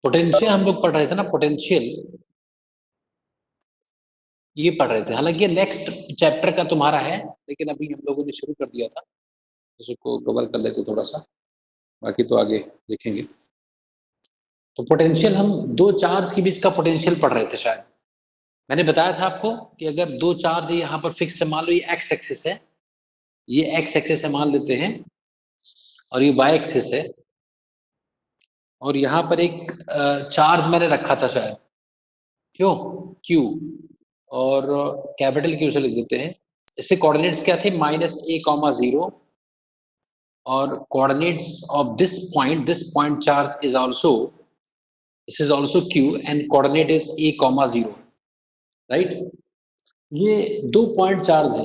Potential हम लोग पढ़ रहे थे ना, पोटेंशियल ये पढ़ रहे थे। हालांकि ये नेक्स्ट चैप्टर का तुम्हारा है, लेकिन अभी हम लोगों ने शुरू कर दिया था, इसको कवर कर लेते थोड़ा सा, बाकी तो आगे देखेंगे। तो पोटेंशियल हम दो चार्ज के बीच का पोटेंशियल पढ़ रहे थे शायद। मैंने बताया था आपको कि अगर दो चार्ज यहाँ पर फिक्स है, मान लो ये एक्स एक्सिस है, ये एक्स एक्सिस है मान लेते हैं, और ये वाई एक्सिस है, और यहाँ पर एक चार्ज मैंने रखा था शायद, क्यों, क्यू, और कैपिटल क्यू से लिख देते हैं। इससे कोऑर्डिनेट्स क्या थे, -a,0, और coordinates of this point charge is also, this is also q and coordinate is a,0, right. ये दो पॉइंट चार्ज है।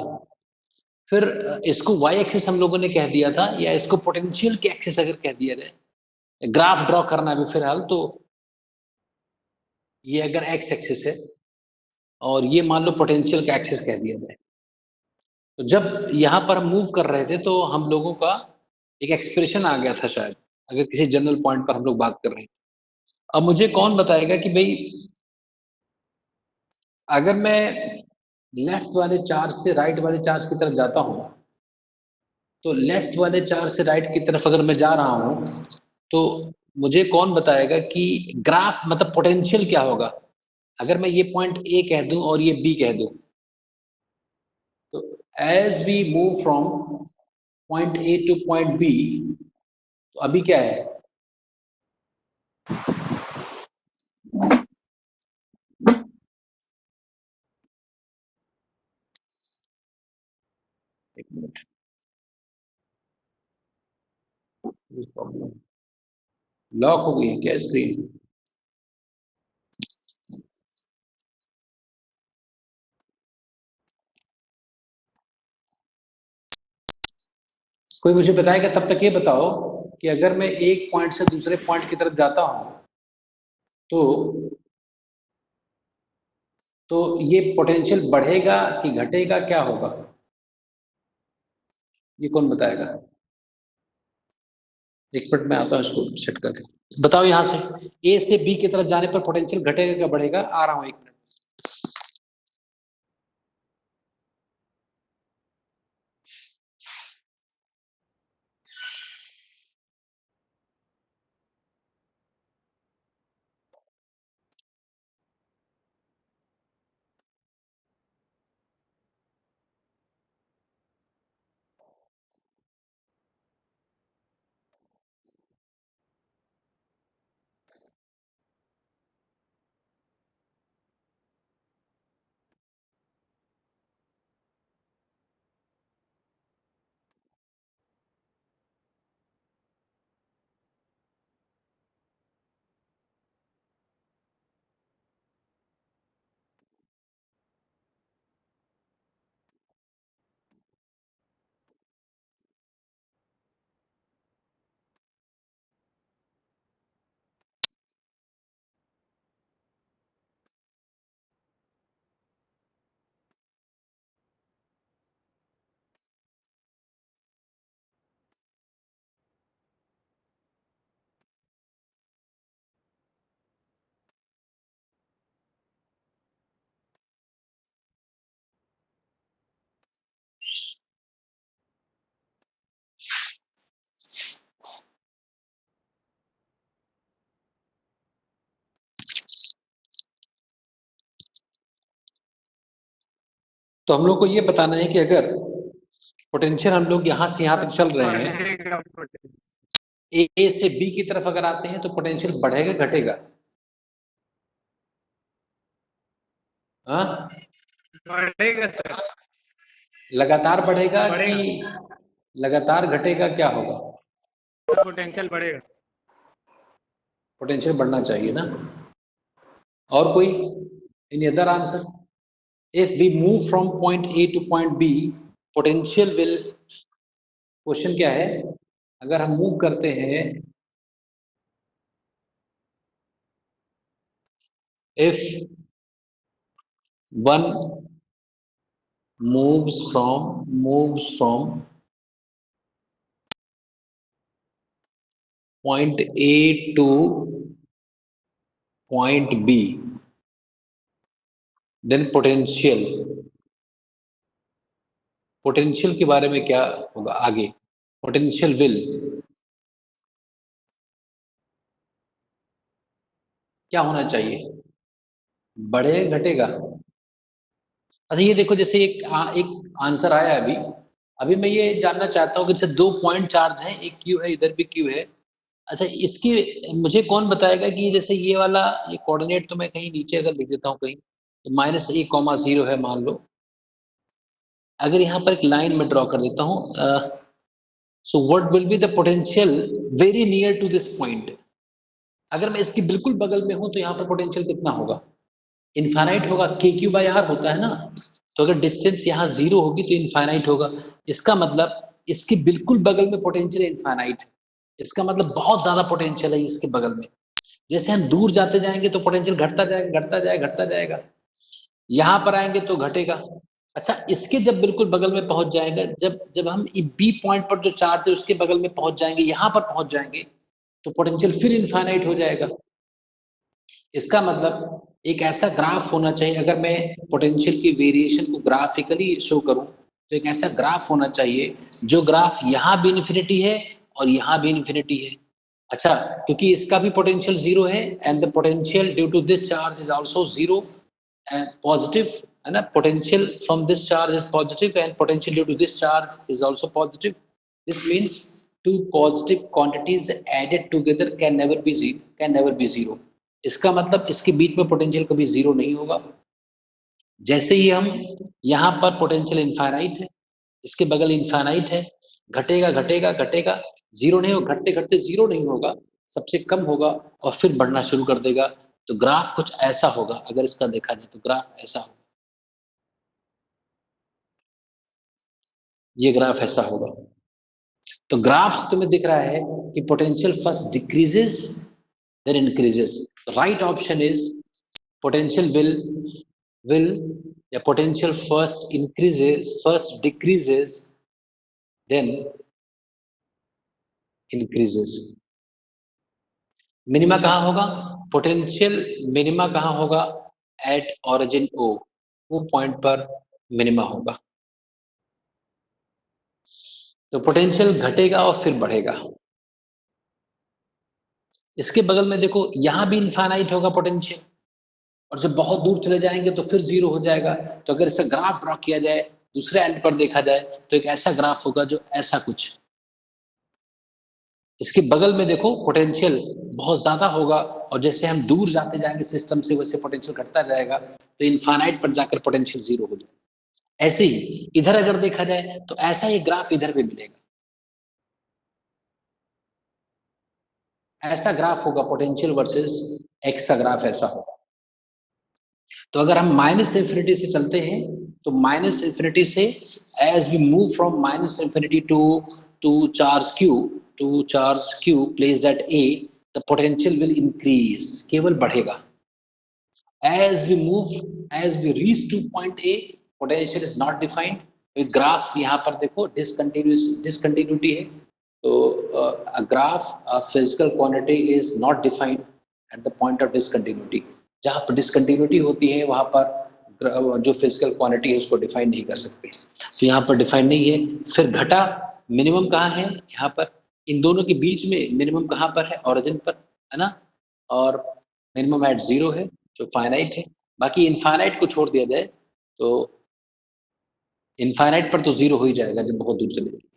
फिर इसको y एक्सिस हम लोगों ने कह दिया था, या इसको पोटेंशियल के एक्सिस अगर कह दिया जाए, ग्राफ ड्रॉ करना है फिलहाल तो, ये अगर x एक्सिस है और ये मान लो पोटेंशियल का एक्सिस कह दिया जाए, तो जब यहाँ पर हम मूव कर रहे थे तो हम लोगों का एक एक्सप्रेशन आ गया था शायद, अगर किसी जनरल पॉइंट पर हम लोग बात कर रहे हैं। अब मुझे कौन बताएगा कि भाई अगर मैं लेफ्ट वाले चार्ज से राइट वाले चार्ज की तरफ जाता हूं, तो लेफ्ट वाले चार्ज से राइट की तरफ अगर मैं जा रहा हूं, तो मुझे कौन बताएगा कि ग्राफ मतलब पोटेंशियल क्या होगा। अगर मैं ये पॉइंट ए कह दूं और ये बी कह दूं, तो as we move from point A to point B, तो अभी क्या है, एक मिनट, प्रॉब्लम लॉक हो गई है क्या स्क्रीन। कोई मुझे बताएगा, तब तक ये बताओ कि अगर मैं एक पॉइंट से दूसरे पॉइंट की तरफ जाता हूं, तो तो ये पोटेंशियल बढ़ेगा कि घटेगा, क्या होगा, ये कौन बताएगा। एक मिनट में आता हूं इसको सेट करके। बताओ यहां से ए से बी की तरफ जाने पर पोटेंशियल घटेगा क्या बढ़ेगा, आ रहा हूं एक मिनट। तो हम लोग को ये बताना है कि अगर पोटेंशियल हम लोग यहां से यहां तक चल रहे हैं, ए से बी की तरफ अगर आते हैं तो पोटेंशियल बढ़ेगा घटेगा, हाँ बढ़ेगा सर, लगातार बढ़ेगा बढ़ेगा, कि लगातार घटेगा, क्या होगा, पोटेंशियल बढ़ेगा। पोटेंशियल बढ़ना चाहिए ना। और कोई any other answer. If we move from point A to point B, potential will, question क्या है, अगर हम मूव करते हैं, if one moves from point A to point B, then potential, potential के बारे में क्या होगा आगे, पोटेंशियल विल क्या होना चाहिए, बढ़े घटेगा। अच्छा ये देखो, जैसे एक आंसर आया अभी, अभी मैं ये जानना चाहता हूँ कि जैसे दो पॉइंट चार्ज हैं, एक क्यू है इधर भी क्यू है, अच्छा इसकी मुझे कौन बताएगा कि जैसे ये वाला, ये कोऑर्डिनेट तो मैं कहीं नीचे अगर लिख देता हूँ कहीं, तो -1, 0 है मान लो, अगर यहाँ पर एक लाइन में ड्रॉ कर देता हूँ, so what will be the potential very near to this point, अगर मैं इसकी बिल्कुल बगल में हूं तो यहाँ पर पोटेंशियल कितना होगा, इनफाइनाइट होगा, के क्यू बाई आर होता है ना, तो अगर डिस्टेंस यहाँ 0 होगी तो इनफाइनाइट होगा, इसका मतलब इसके बिल्कुल बगल में पोटेंशियल इनफाइनाइट है, इसका मतलब बहुत ज्यादा पोटेंशियल है इसके बगल में, जैसे हम दूर जाते जाएंगे तो पोटेंशियल घटता जाएगा घटता जाएगा घटता जाएगा, यहाँ पर आएंगे तो घटेगा। अच्छा इसके जब बिल्कुल बगल में पहुंच जाएगा, जब जब हम बी पॉइंट पर जो चार्ज है उसके बगल में पहुंच जाएंगे, यहाँ पर पहुंच जाएंगे, तो पोटेंशियल फिर इनफाइनाइट हो जाएगा। इसका मतलब एक ऐसा ग्राफ होना चाहिए, अगर मैं पोटेंशियल की वेरिएशन को ग्राफिकली शो करूं तो एक ऐसा ग्राफ होना चाहिए जो ग्राफ यहाँ भी इन्फिनिटी है और यहाँ भी इन्फिनिटी है। अच्छा क्योंकि इसका भी पोटेंशियल 0 है, and the potential due to this charge is also 0 and positive, है ना, potential from this charge is positive and potential due to this charge is also positive, this means two positive quantities added together can never be zero, इसका मतलब इसके बीच में potential कभी 0 नहीं होगा। जैसे ही हम यहाँ पर पोटेंशियल इनफाइनाइट है, इसके बगल इनफाइनाइट है, घटेगा घटेगा घटेगा, 0 नहीं होगा, घटते घटते 0 नहीं होगा, सबसे कम होगा और फिर बढ़ना शुरू कर देगा, तो ग्राफ कुछ ऐसा होगा, अगर इसका देखा जाए तो ग्राफ ऐसा होगा, ये ग्राफ ऐसा होगा। तो ग्राफ से तुम्हें दिख रहा है कि potential first decreases then increases, the right option is potential will या potential first decreases then increases। Minima कहाँ होगा, पोटेंशियल मिनिमा कहाँ होगा, एट ओरिजिन ओ, वो पॉइंट पर मिनिमा होगा, तो पोटेंशियल घटेगा और फिर बढ़ेगा। इसके बगल में देखो यहाँ भी इनफाइनाइट होगा पोटेंशियल, और जब बहुत दूर चले जाएंगे तो फिर 0 हो जाएगा, तो अगर इसका ग्राफ ड्रॉ किया जाए, दूसरे एंड पर देखा जाए, तो एक ऐसा ग्राफ होगा जो ऐसा कुछ, इसके बगल में देखो पोटेंशियल बहुत ज्यादा होगा, और जैसे हम दूर जाते जाएंगे सिस्टम से वैसे पोटेंशियल घटता जाएगा, तो इनफाइनाइट पर जाकर पोटेंशियल 0 हो जाएगा। ऐसे ही इधर अगर देखा जाए तो ऐसा ही ग्राफ इधर भी मिलेगा, ऐसा ग्राफ होगा, पोटेंशियल वर्सेस एक्स का ग्राफ ऐसा होगा। तो अगर हम माइनस इंफिनिटी से चलते हैं, तो माइनस इंफिनिटी से as we move from minus infinity to charge Q placed at A, the potential will increase, केवल बढ़ेगा। as we move as we reach to point A, potential is not defined, तो graph यहाँ पर देखो discontinuity है, तो graph physical quantity is not defined at the point of discontinuity, जहाँ पर डिसकंटिन्यूटी होती है वहाँ पर जो फिजिकल क्वांटिटी है उसको डिफाइन नहीं कर सकते, तो यहाँ पर डिफाइन नहीं है। फिर घटा, मिनिमम कहाँ है यहाँ पर, इन दोनों के बीच में मिनिमम कहाँ पर है, ओरिजिन पर, है ना, और मिनिमम एट 0 है जो फाइनाइट है, बाकी इनफाइनाइट को छोड़ दिया जाए तो इनफाइनाइट पर तो 0 हो ही जाएगा जब बहुत दूर चले जाएंगे।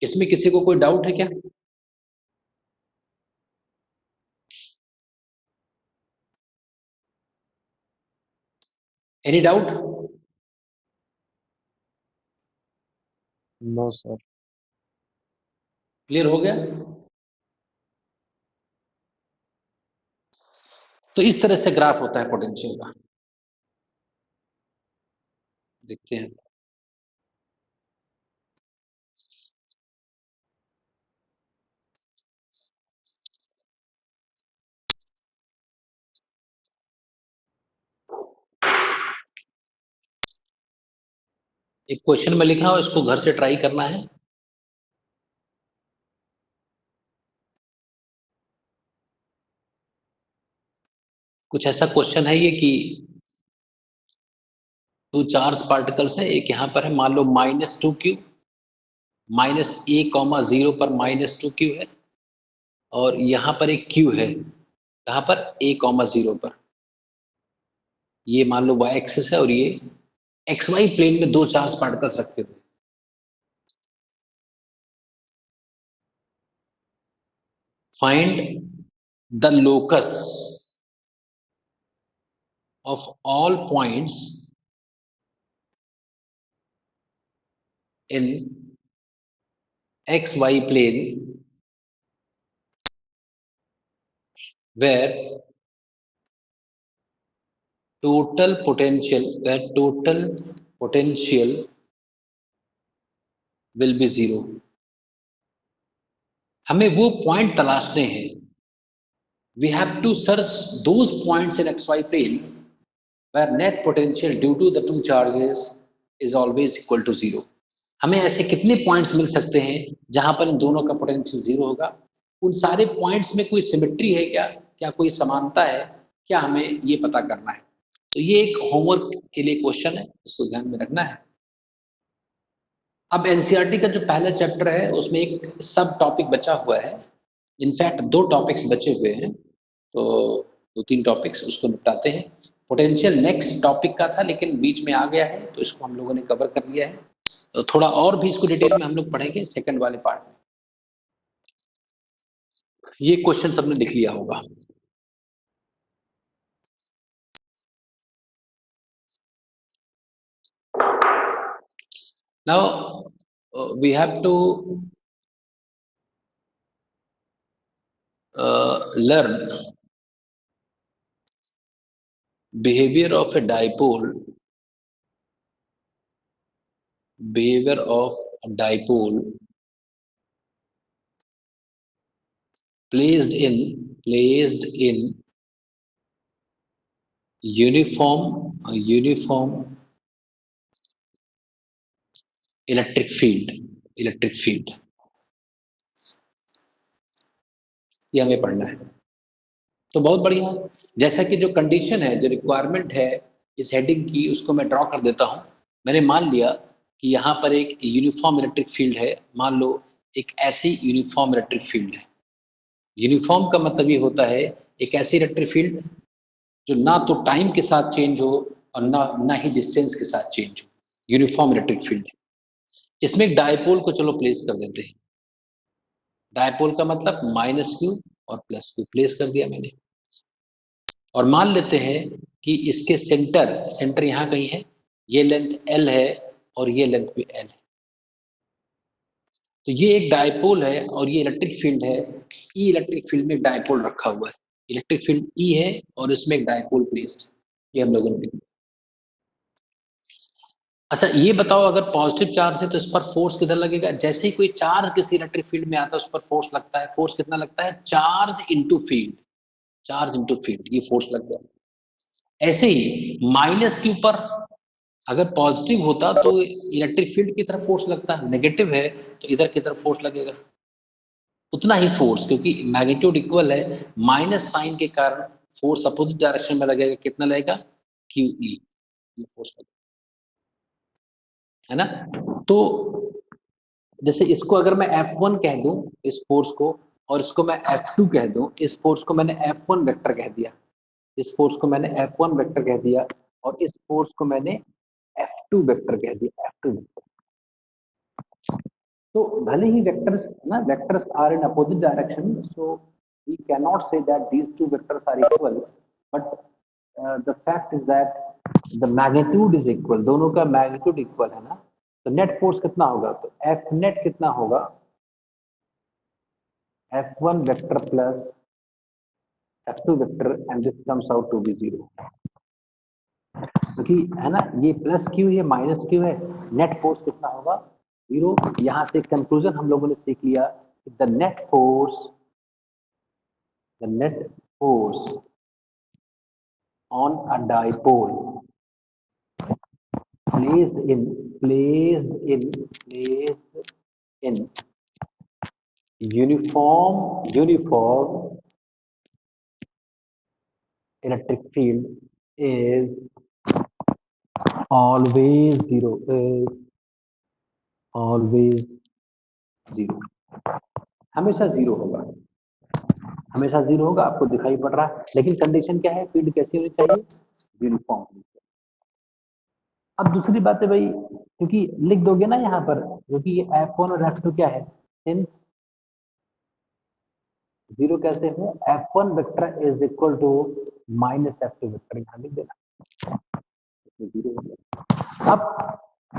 इसमें किसी को कोई डाउट है क्या, any doubt, no sir. Clear हो गया। तो इस तरह से ग्राफ होता है पोटेंशियल का, देखते हैं। एक क्वेश्चन में लिख रहा हूं, इसको घर से ट्राई करना है। कुछ ऐसा क्वेश्चन है ये कि दो चार्ज पार्टिकल्स है, एक यहाँ पर है, मान लो -2q, -a, 0 पर -2q है, और यहाँ पर एक q है, कहाँ पर a, 0 पर। ये मान लो y एक्सिस है और ये xy प्लेन में दो चार्ज पार्टिकल्स रखे हुए। Find the locus of all points in xy plane where total potential will be 0। हमें वो पॉइंट तलाशने हैं। We have to search those points in xy plane where net potential due to the two charges is always equal to 0। हमें ऐसे कितने points मिल सकते हैं जहां पर इन दोनों का पोटेंशियल 0 होगा? उन सारे पॉइंट्स में कोई सिमेट्री है क्या? क्या कोई समानता है क्या? हमें ये पता करना है। तो ये एक होमवर्क के लिए क्वेश्चन है, इसको ध्यान में रखना है। अब एनसीईआरटी का जो पहला चैप्टर है उसमें एक सब टॉपिक बचा हुआ है। इनफैक्ट दो टॉपिक्स बचे हुए हैं, तो दो तीन टॉपिक्स उसको निपटाते हैं। पोटेंशियल नेक्स्ट टॉपिक का था लेकिन बीच में आ गया है, तो इसको हम लोगों ने कवर कर लिया है। तो थोड़ा और भी इसको डिटेल में हम लोग पढ़ेंगे सेकंड वाले पार्ट में। ये क्वेश्चन सबने लिख लिया होगा। Now we have to learn behavior of a dipole placed in uniform electric field। ये हमें पढ़ना है। तो बहुत बढ़िया। जैसा कि जो कंडीशन है, जो रिक्वायरमेंट है इस हेडिंग की, उसको मैं ड्रॉ कर देता हूँ। मैंने मान लिया कि यहाँ पर एक यूनिफॉर्म इलेक्ट्रिक फील्ड है। मान लो एक ऐसी यूनिफॉर्म इलेक्ट्रिक फील्ड है। यूनिफॉर्म का मतलब ये होता है एक ऐसी इलेक्ट्रिक फील्ड जो ना तो टाइम के साथ चेंज हो और ना ही डिस्टेंस के साथ चेंज हो। Uniform electric field. इसमें एक डायपोल को चलो प्लेस कर देते हैं। डायपोल का मतलब -q और +q प्लेस कर दिया मैंने। और मान लेते हैं कि इसके सेंटर यहाँ कहीं है, ये लेंथ L है और ये लेंथ भी L है। तो ये एक डायपोल है और ये इलेक्ट्रिक फील्ड है। ई इलेक्ट्रिक फील्ड में एक डायपोल रखा हुआ है। इलेक्ट्रिक फील्ड ई है और इसमें एक डायपोल प्लेस्ड है। ये हम लोगों ने। अच्छा ये बताओ, अगर पॉजिटिव चार्ज है तो इस पर फोर्स किधर लगेगा? जैसे ही कोई चार्ज किसी इलेक्ट्रिक फील्ड में आता है उस पर फोर्स लगता है। फोर्स कितना लगता है? चार्ज इंटू फील्ड, ये फोर्स लग गया। ऐसे ही -q पर अगर पॉजिटिव होता तो इलेक्ट्रिक फील्ड की तरफ फोर्स लगता है, नेगेटिव है तो इधर की तरफ फोर्स लगेगा। उतना ही फोर्स, क्योंकि मैग्नीट्यूड इक्वल है, माइनस साइन के कारण फोर्स अपोजिट डायरेक्शन में लगेगा। कितना लगेगा? QE, ये फोर्स लगेगा, है ना? तो जैसे इसको अगर मैं F1 कह दूं इस फोर्स को, और इसको मैं F2 कह दूं, इस फोर्स को मैंने F1 वेक्टर कह दिया, इस फोर्स को मैंने F1 वेक्टर कह दिया, और इस फोर्स को मैंने F2 वेक्टर कह दिया, F2 वेक्टर। तो भले ही वेक्टर्स ना, vectors are in opposite direction, so we can not say that these two vectors are equal, but the fact is that the magnitude is equal. दोनों का मैग्नीट्यूड इक्वल है ना, तो नेट फोर्स कितना होगा? तो F नेट कितना होगा? F1 vector plus F2 vector, and this comes out to be 0। क्योंकि है ना, ये +q, ये -q है, नेट फोर्स कितना होगा? 0। यहां से कंक्लूजन हम लोगों ने सीख लिया कि the net force on a dipole placed in uniform electric field is always zero, is always zero, हमेशा जीरो होगा, हमेशा जीरो होगा, आपको दिखाई पड़ रहा है। लेकिन कंडीशन क्या है, फील्ड कैसी होनी चाहिए, यूनिफॉर्म होनी चाहिए। अब दूसरी बात है भाई, क्योंकि लिख दोगे ना यहाँ पर, क्योंकि ये F1 और F2 क्या है, सिंस जीरो कैसे है, F1 vector is equal to minus F2 vector, यहाँ लिख देना, जीरो हो गया। अब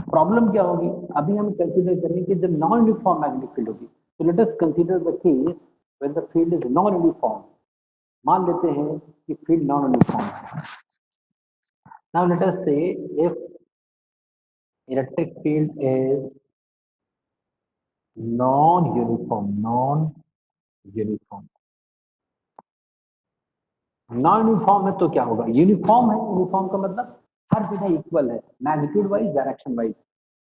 प्रॉब्लम क्या होगी, अभी हम कंसीडर करेंगे कि जब नॉन यूनिफॉर्म मैग्नेटिक फील्ड होगी, तो let us consider the case when the field is non uniform. मान लेते हैं कि फील्ड नॉन यूनिफॉर्म है। नाउ लेट अस से if electric field is non uniform, non uniform, non uniform है तो क्या होगा, यूनिफॉर्म है, यूनिफॉर्म का मतलब हर जगह इक्वल है, मैग्नीट्यूड वाइज, डायरेक्शन वाइज,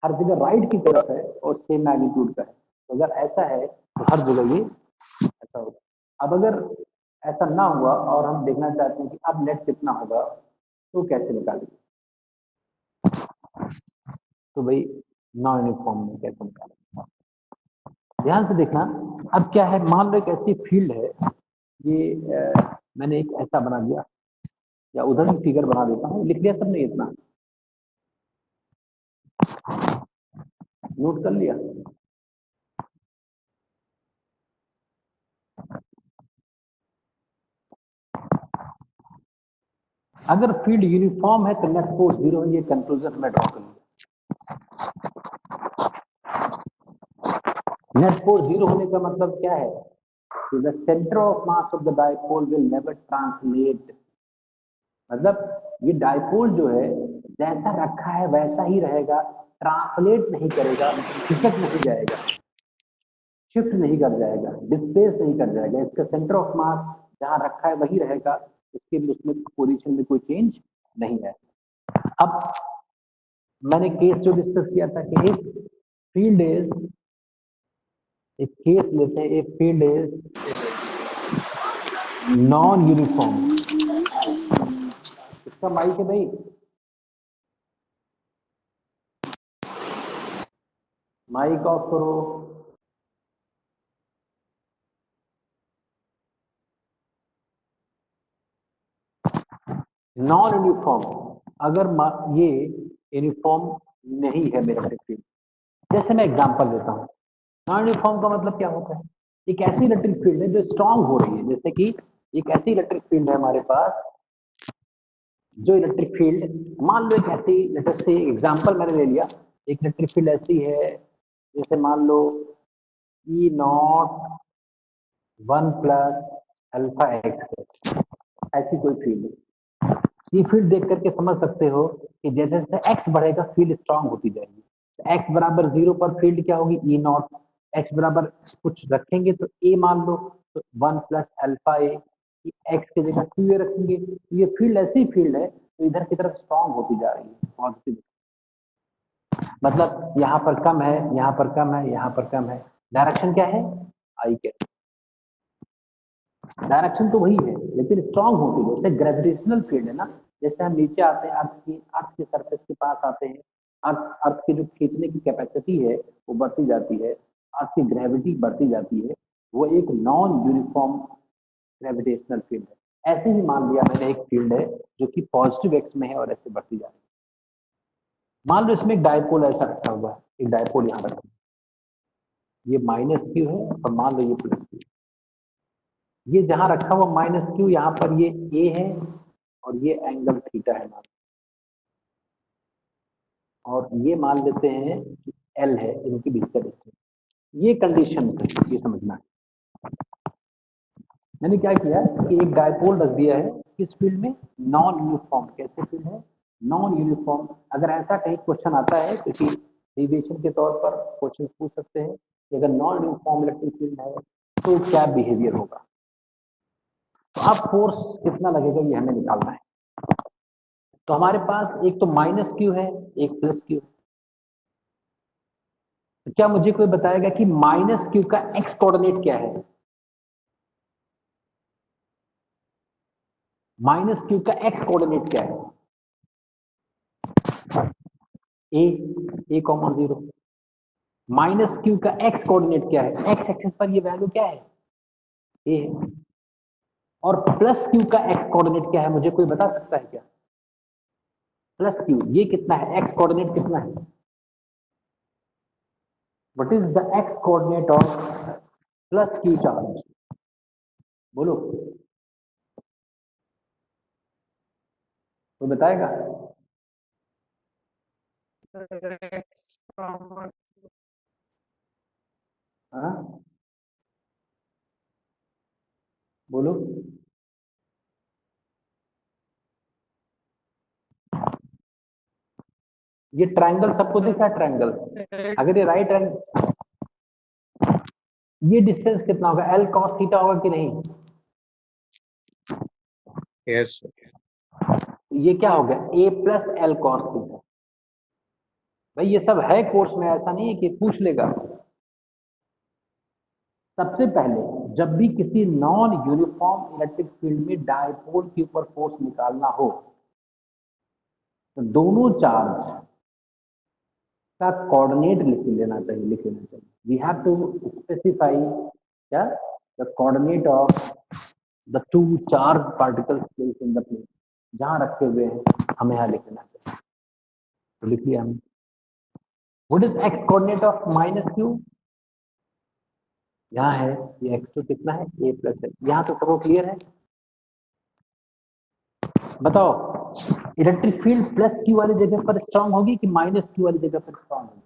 हर जगह राइट की तरफ है और सेम मैग्नीट्यूड का है। तो अगर ऐसा है तो हर जगह ये ऐसा होगा। अब अगर ऐसा ना हुआ और हम देखना चाहते हैं कि अब नेट कितना होगा, तो कैसे निकालेंगे, तो भाई नॉन यूनिफॉर्म में कैसे निकालेंगे, ध्यान से देखना। अब क्या है, मान लो एक ऐसी फील्ड है, ये मैंने एक ऐसा बना दिया, या उधर भी फिगर बना देता हूँ, लिख लिया सबने इतना, नोट कर लिया। अगर फील्ड यूनिफॉर्म है तो नेट फोर्स जीरो है, ये कंक्लूजन में ड्रॉ कर लिया। नेट फोर्स जीरो होने का मतलब क्या है, the centre of mass of the dipole will never translate, मतलब ये डायपोल जो है जैसा रखा है वैसा ही रहेगा, ट्रांसलेट नहीं करेगा, खिसक नहीं जाएगा, शिफ्ट नहीं कर जाएगा, डिस्प्लेस नहीं कर जाएगा, इसका सेंटर ऑफ मास जहां रखा है वही रहेगा, उसके उसमें पोजीशन में कोई चेंज नहीं है। अब मैंने केस जो डिस्कस किया था कि एक फील्ड इज, एक केस लेते हैं, एक फील्ड इज नॉन यूनिफॉर्म, इसका माइक है भाई, माइक ऑफ करो। नॉन यूनिफॉर्म, अगर ये यूनिफॉर्म नहीं है मेरा फील्ड, जैसे मैं एग्जांपल देता हूँ, नॉन यूनिफॉर्म का मतलब क्या होता है, एक ऐसी इलेक्ट्रिक फील्ड है जो स्ट्रांग हो रही है, जैसे कि एक ऐसी इलेक्ट्रिक फील्ड है हमारे पास, जो इलेक्ट्रिक फील्ड, मान लो एक ऐसी, जैसे एग्जांपल मैंने ले लिया, एक इलेक्ट्रिक फील्ड ऐसी है, जैसे मान लो ई नॉट 1 प्लस अल्फा एक्स, ऐसी कोई फील्ड है। ये फील्ड देख करके समझ सकते हो कि जैसे जैसे एक्स बढ़ेगा फील्ड स्ट्रांग होती जाएगी। तो एक्स बराबर 0 पर फील्ड क्या होगी, ई नॉट, एक्स बराबर कुछ रखेंगे तो ए मान लो, तो 1 प्लस अल्फा ए, एक्स की जगह 2 ए रखेंगे, तो ये फील्ड ऐसी फील्ड है तो इधर की तरफ स्ट्रांग होती जा रही है, पॉजिटिव, मतलब यहाँ पर कम है, यहाँ पर कम है, यहाँ पर कम है, डायरेक्शन क्या है, आई के, डायरेक्शन तो वही है लेकिन स्ट्रांग होती है, जैसे ग्रेविटेशनल फील्ड है ना, जैसे हम नीचे आते हैं अर्थ की सरफेस के पास आते हैं, अर्थ की जो खींचने की कैपेसिटी है वो बढ़ती जाती है, अर्थ की ग्रेविटी बढ़ती जाती है, वो एक नॉन यूनिफॉर्म ग्रेविटेशनल फील्ड है। ऐसे ही मान लिया मैंने एक फील्ड है जो कि पॉजिटिव एक्स में है और ऐसे बढ़ती जा रही है। मान लो इसमें एक डायपोल ऐसा रखा हुआ है, एक डायपोल यहाँ रखा, ये माइनस क्यू है और मान लो ये प्लस क्यू, ये जहां रखा हुआ माइनस क्यू, यहाँ पर ये ए है और ये एंगल थीटा है मान, और ये मान लेते हैं कि एल है इनके बीच का डिस्टेंस, ये कंडीशन है, ये समझना है। मैंने क्या किया कि एक डायपोल रख दिया है किस फील्ड में, नॉन यूनिफॉर्म, कैसे फील्ड है, नॉन यूनिफॉर्म। अगर ऐसा कहीं क्वेश्चन आता है, क्योंकि डेविएशन के तौर पर क्वेश्चन पूछ सकते हैं कि अगर नॉन यूनिफॉर्म इलेक्ट्रिक फील्ड है तो क्या बिहेवियर होगा, तो अब फोर्स कितना लगेगा ये हमें निकालना है। तो हमारे पास एक तो माइनस क्यू है, एक प्लस क्यू, तो क्या मुझे कोई बताएगा कि माइनस क्यू का एक्स कोऑर्डिनेट क्या है, माइनस क्यू का एक्स कोऑर्डिनेट क्या है? ए कॉमन 0। माइनस क्यू का एक्स कोऑर्डिनेट क्या है? एक्स एक्सिस पर ये वैल्यू क्या है? ए है। और प्लस क्यू का एक्स कोऑर्डिनेट क्या है, मुझे कोई बता सकता है क्या? प्लस क्यू ये कितना है? एक्स कोऑर्डिनेट कितना है? What is the x coordinate of plus Q charge? बोलो, तो बताएगा? हाँ बोलो। ये ट्रायंगल सबको दिखा है? ट्रायंगल अगर ये राइट एंगल, ये डिस्टेंस कितना होगा? एल कॉस थीटा होगा कि नहीं? यस ये क्या हो गया? ए प्लस एल कॉस थीटा। भाई ये सब है कोर्स में, ऐसा नहीं है कि पूछ लेगा। सबसे पहले जब भी किसी नॉन यूनिफॉर्म इलेक्ट्रिक फील्ड में डायपोल के ऊपर फोर्स निकालना हो तो दोनों चार्ज का कोऑर्डिनेट लिख लेना चाहिए। वी हैव टू स्पेसिफाई क्या? The coordinate of the two charge particles place in the plane, जहां रखे हुए हैं हमें यहाँ लिख लेना चाहिए। तो लिख लिया हमने। What is x coordinate of minus Q? यहाँ है, ये एक्स टू कितना है? ए प्लस एल। यहाँ तो सबको क्लियर है? बताओ, इलेक्ट्रिक फील्ड प्लस क्यू वाली जगह पर स्ट्रांग होगी कि माइनस क्यू वाली जगह पर स्ट्रांग होगी?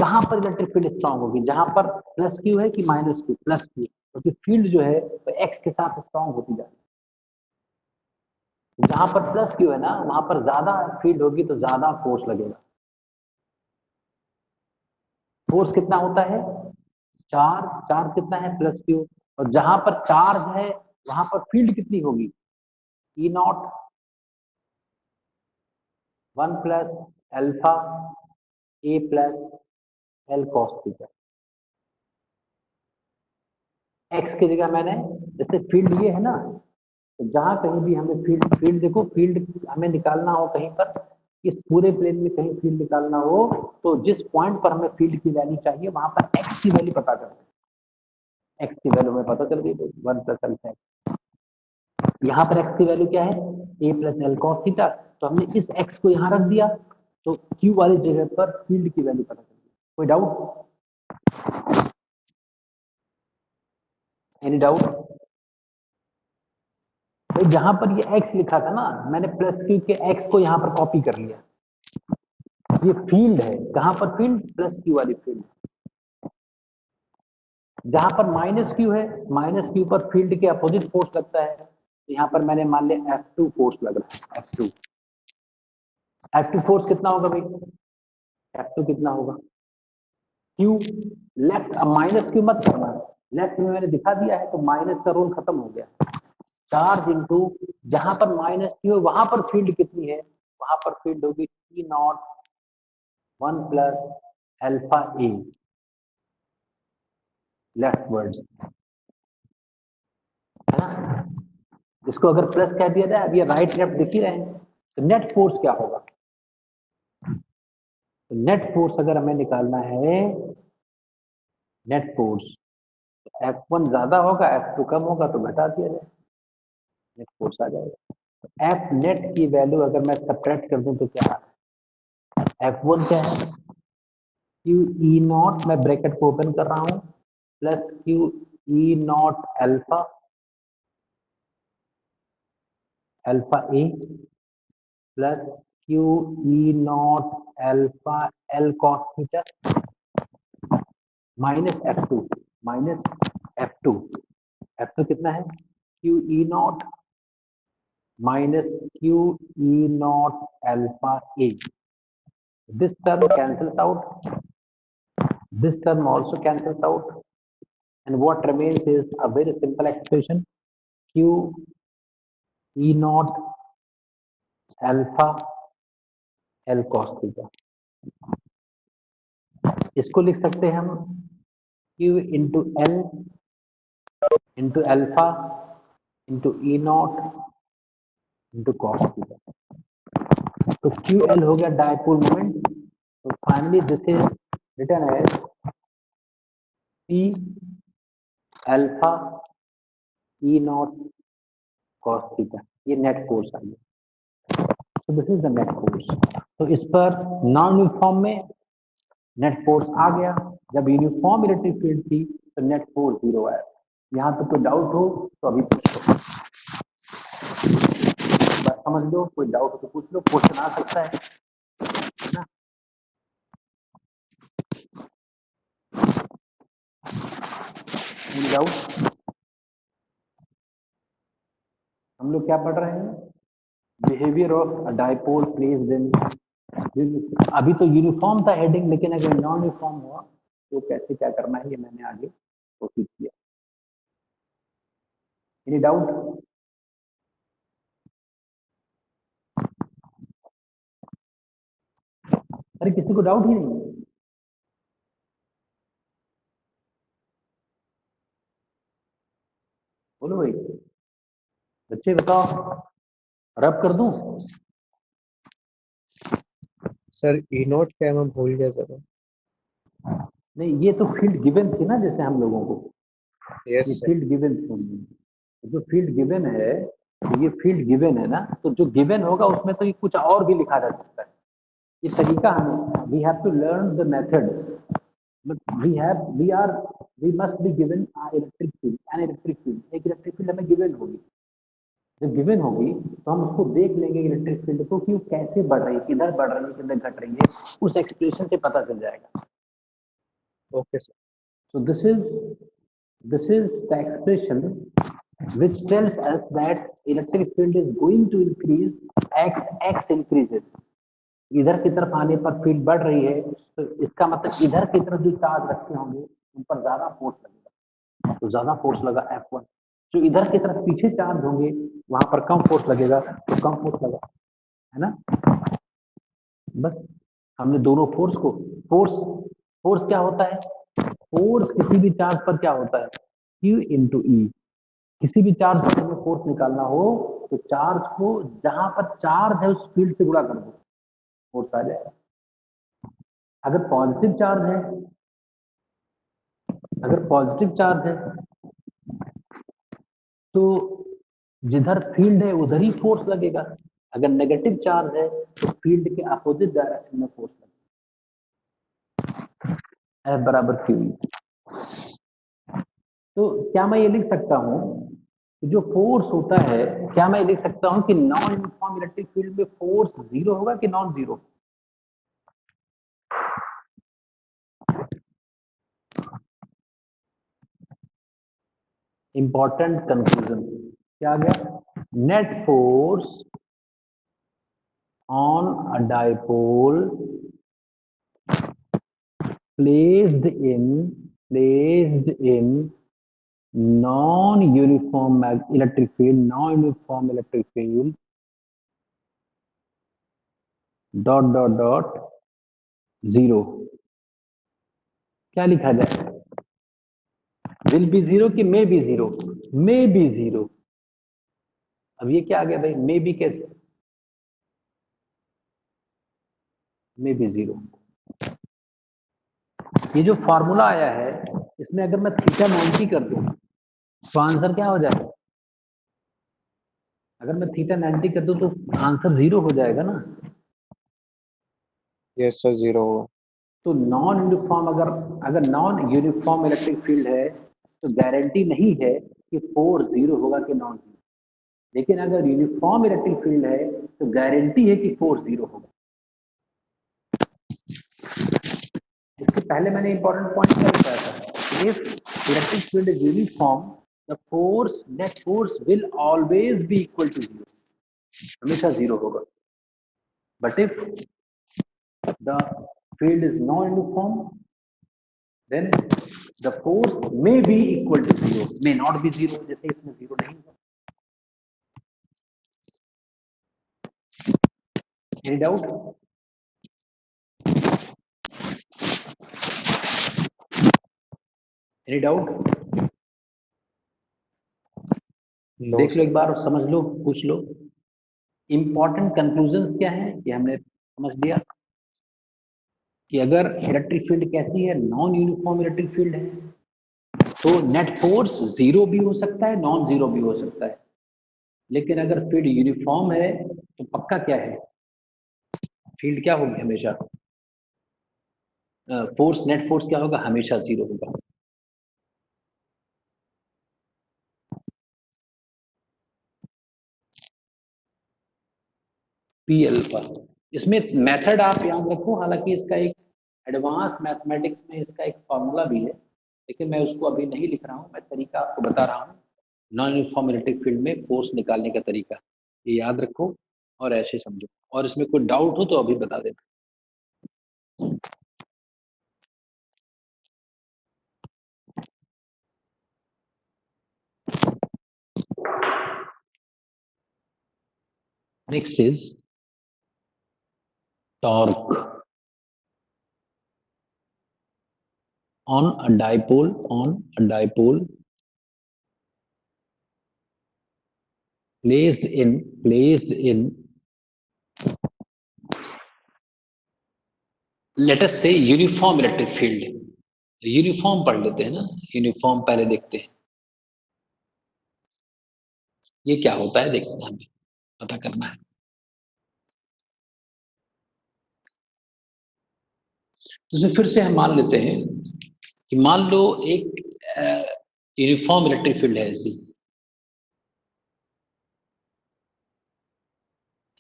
कहां पर इलेक्ट्रिक फील्ड स्ट्रांग होगी? जहां पर प्लस क्यू है कि माइनस क्यू? प्लस क्यू, क्योंकि फील्ड जो है वो एक्स के साथ स्ट्रांग होती जा रही है। जहां पर प्लस क्यू है ना, वहां पर ज्यादा फील्ड होगी तो ज्यादा फोर्स लगेगा। फोर्स कितना होता है? चार्ज। चार्ज कितना है? Plus Q. और जहां पर चार्ज है वहां पर फील्ड कितनी होगी? E naught 1 plus alpha a plus l cos theta. X की जगह मैंने, जैसे फील्ड ये है ना, तो जहां कहीं भी हमें फील्ड फील्ड देखो, फील्ड हमें निकालना हो कहीं पर, इस पूरे प्लेन में कहीं फील्ड निकालना हो, तो जिस पॉइंट पर हमें फील्ड की वैल्यू चाहिए वहां पर एक्स की वैल्यू पता करते हैं। एक्स की वैल्यू हमें पता चल गई, तो 1 प्लस एल्फा। यहाँ पर एक्स की वैल्यू क्या है? ए प्लस एल कॉस थीटा। तो हमने इस एक्स को यहाँ रख दिया, तो क्यू वाली जगह पर फील्ड की वैल्यू पता चल गई। कोई डाउट? Any doubt? तो जहां पर ये एक्स लिखा था ना, मैंने प्लस क्यू के एक्स को यहाँ पर कॉपी कर लिया। ये फील्ड है। कहां पर फील्ड? प्लस क्यू वाली फील्ड। जहां पर माइनस क्यू है, माइनस क्यू पर फील्ड के अपोजिट फोर्स लगता है, तो यहाँ पर मैंने मान लिया F2 फोर्स लग रहा है। F2 फोर्स कितना होगा भाई? F2 कितना होगा? क्यू लेफ्ट, अब माइनस क्यू मत करना, लेफ्ट में मैंने दिखा दिया है, तो माइनस का रोल खत्म हो गया। चार्ज इंटू, जहां पर माइनस क्यू है वहां पर फील्ड कितनी है? वहां पर फील्ड होगी ई नॉट 1 प्लस एल्फा ए लेफ्टवर्ड्स, है ना? इसको अगर प्लस कह दिया जाए, अब ये राइट लेफ्ट दिख ही रहे हैं, तो नेट फोर्स क्या होगा? तो नेट फोर्स अगर हमें निकालना है, नेट फोर्स F1 ज्यादा होगा, F2 कम होगा, तो घटा दिया जाए, नेट फोर्स आ जाएगा। एफ नेट की वैल्यू अगर मैं सब्ट्रैक्ट कर दूं तो क्या है? F1 क्या है? क्यू ई नॉट, मैं ब्रैकेट को ओपन कर रहा हूं, plus Q E not alpha, alpha A, plus Q E not alpha L cos theta, minus F2, minus F2। F2 कितना है? Q E not minus Q E not alpha A. This term cancels out. This term also cancels out. And what remains is a very simple expression. Q E naught alpha L cos theta. इसको लिख सकते हैं हम Q into L into alpha into E naught into cos theta. तो QL हो गया dipole moment. तो finally this is written as P alpha E naught cos theta. ये नेट फोर्स आ गया। तो this is the net force. तो इस पर नॉन यूनिफॉर्म में नेट फोर्स आ गया। जब यूनिफॉर्म इलेक्ट्रिक फील्ड थी तो नेट फोर्स 0 आया। यहाँ पे कोई डाउट हो तो अभी पूछ लो, बस समझ लो। कोई डाउट हो तो पूछ लो, क्वेश्चन आ सकता है ना। डाउट। हम लोग क्या पढ़ रहे हैं? Behaviour of dipole placed in. अभी तो यूनिफॉर्म था हेडिंग, लेकिन अगर नॉन यूनिफॉर्म हुआ तो कैसे क्या करना है ये मैंने आगे कोशिश किया। Any doubt? अरे किसी को डाउट ही नहीं? बोलो भाई, बच्चे बताओ, रब कर दूं? सर ई नोट क्या, मैं भूल गया सर। नहीं, ये तो फील्ड गिवन थी ना, जैसे हम लोगों को यस ये सर। फील्ड गिवन थी। जो फील्ड गिवन है, तो ये फील्ड गिवन है ना, तो जो गिवन होगा उसमें तो ये कुछ और भी लिखा जा सकता है। ये तरीका हमें, we have to learn the method, but we must be given electric field, an electric field. एक इलेक्ट्रिक फील्ड हमें गिवन होगी। जब गिवन होगी तो हम उसको देख लेंगे इलेक्ट्रिक फील्ड को कि वो कैसे बढ़ रही है, किधर बढ़ रही है, किधर घट रही है, उस एक्सप्रेशन से पता चल जाएगा। Okay sir. So this is the expression which tells us that electric field is going to increase x increases। इधर की तरफ आने पर फील्ड बढ़ रही है, तो इसका मतलब इधर की तरफ जो चार्ज रखे होंगे उन पर ज्यादा फोर्स लगेगा। तो ज्यादा फोर्स लगा F1। जो इधर की तरफ पीछे चार्ज होंगे वहां पर कम फोर्स लगेगा, तो कम फोर्स लगा, है ना। बस हमने दोनों फोर्स को, फोर्स फोर्स क्या होता है? फोर्स किसी भी चार्ज पर क्या होता है? Q इंटू ई। किसी भी चार्ज पर हमें फोर्स निकालना हो तो चार्ज को जहां पर चार्ज है उस फील्ड से गुणा कर दो, फोर्स आ जाएगा। अगर पॉजिटिव चार्ज है, अगर पॉजिटिव चार्ज है तो जिधर फील्ड है उधर ही फोर्स लगेगा। अगर नेगेटिव चार्ज है तो फील्ड के अपोजिट डायरेक्शन में फोर्स लगेगा। F बराबर क्यू। तो क्या मैं ये लिख सकता हूं कि जो फोर्स होता है, क्या मैं लिख सकता हूं कि नॉन यूनिफॉर्म इलेक्ट्रिक फील्ड में फोर्स 0 होगा कि नॉन जीरो? इंपॉर्टेंट कंक्लूजन क्या आ गया? Net force on a dipole placed in non-uniform electric field dot zero. क्या लिखा जाए? विल बी जीरो कि may be zero? May be zero. अब ये क्या आ गया भाई, मे बी कैसे? May be zero. ये जो फॉर्मूला आया है इसमें अगर मैं थीटा 90 कर दूं तो आंसर क्या हो जाएगा? अगर मैं थीटा 90 कर दूं तो आंसर जीरो हो जाएगा ना। यस सर, जीरो होगा। तो नॉन यूनिफॉर्म, अगर नॉन यूनिफॉर्म इलेक्ट्रिक फील्ड है तो गारंटी नहीं है कि फोर्स जीरो होगा कि नॉन जीरो। लेकिन अगर यूनिफॉर्म इलेक्ट्रिक फील्ड है तो गारंटी है कि फोर्स जीरो होगा। इससे पहले मैंने इंपॉर्टेंट पॉइंट क्या बताया था? If electric field is uniform the force, net force will always be equal to zero. हमेशा जीरो होगा। But if the field is non uniform then the force may be equal to zero, may not be zero, जैसे इसमें zero नहीं है। Any doubt? Any doubt? No देख लो sir. एक बार और समझ लो, पूछ लो। इंपॉर्टेंट कंक्लूजन्स क्या है कि हमने समझ लिया कि अगर इलेक्ट्रिक फील्ड कैसी है, नॉन यूनिफॉर्म इलेक्ट्रिक फील्ड है, तो नेट फोर्स जीरो भी हो सकता है, नॉन जीरो भी हो सकता है। लेकिन अगर फील्ड यूनिफॉर्म है तो पक्का क्या है, फील्ड क्या होगी हमेशा, फोर्स, नेट फोर्स क्या होगा, हमेशा जीरो होगा। पी अल्फा, इसमें मेथड आप याद रखो, हालांकि इसका एक एडवांस मैथमेटिक्स में इसका एक फॉर्मूला भी है, लेकिन मैं उसको अभी नहीं लिख रहा हूँ, मैं तरीका आपको बता रहा हूँ। नॉन यूनिफॉर्म इलेक्ट्रिक फील्ड में फोर्स निकालने का तरीका ये याद रखो और ऐसे समझो, और इसमें कोई डाउट हो तो अभी बता देना। Next is torque on a dipole placed in let us say uniform electric field. Uniform पढ़ लेते हैं ना, यूनिफॉर्म पहले देखते हैं ये क्या होता है, देखते हैं, हमें पता करना है। तो इसमें फिर से हम मान लेते हैं कि मान लो एक यूनिफॉर्म इलेक्ट्रिक फील्ड है ऐसी,